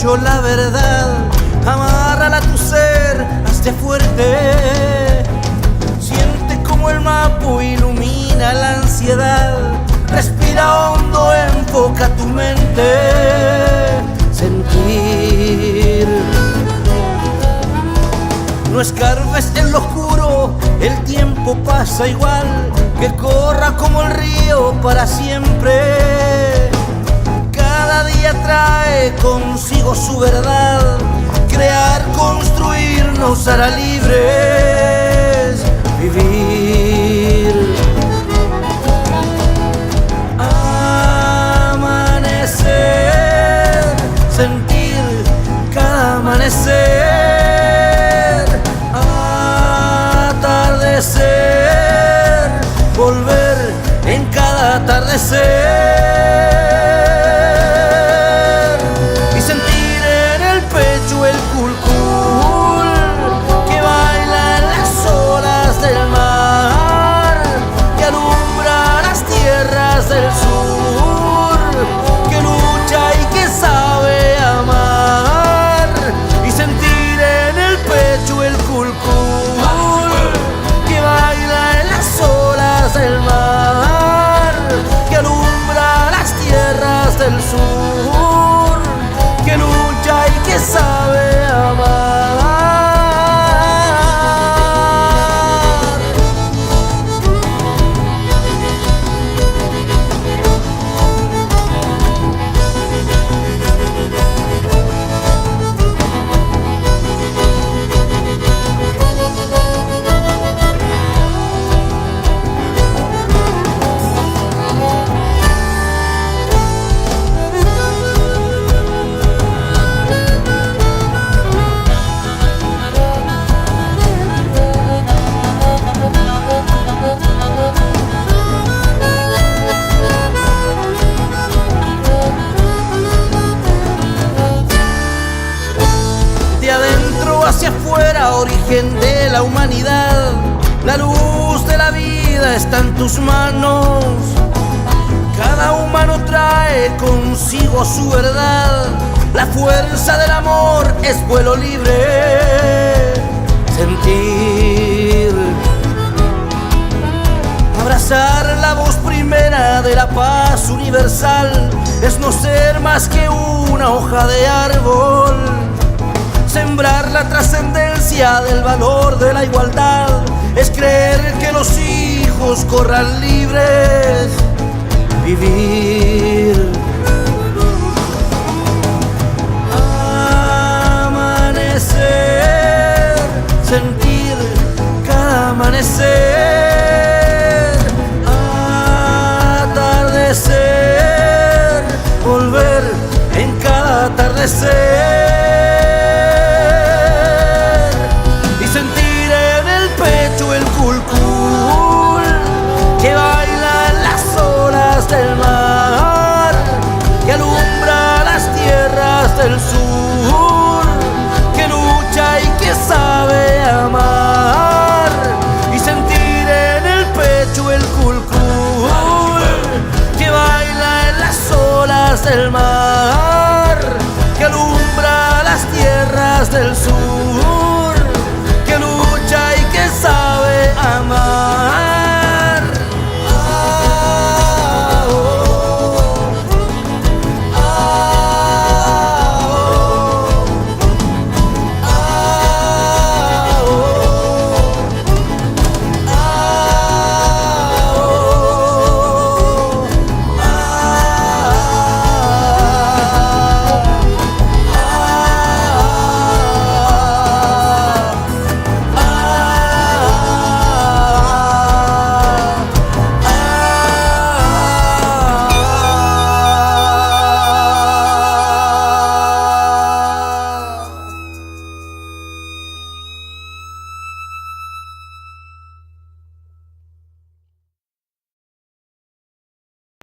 pecho la verdad, amárrala a tu ser, hazte fuerte. Siente como el mapa ilumina la ansiedad, respira hondo, enfoca tu mente. Sentir. No escarbes en lo oscuro, el tiempo pasa igual, que corra como el río para siempre. Cada día trae consigo su verdad, crear, construir nos hará libres. Vivir. Amanecer, sentir cada amanecer. Volver en cada atardecer y sentir en el pecho el culcul que baila en las olas del mar, que alumbra las tierras del sur, que lucha y que sabe amar. Y sentir en el pecho el culcul del mar, que alumbra las tierras del sur, que lucha y que sabe amar. Hacia afuera, origen de la humanidad, la luz de la vida está en tus manos. Cada humano trae consigo su verdad, la fuerza del amor es vuelo libre. Sentir. Abrazar la voz primera de la paz universal es no ser más que una hoja de árbol. Sembrar la trascendencia del valor de la igualdad es creer que los hijos corran libres. Vivir. Amanecer, sentir cada amanecer. Atardecer, volver en cada atardecer.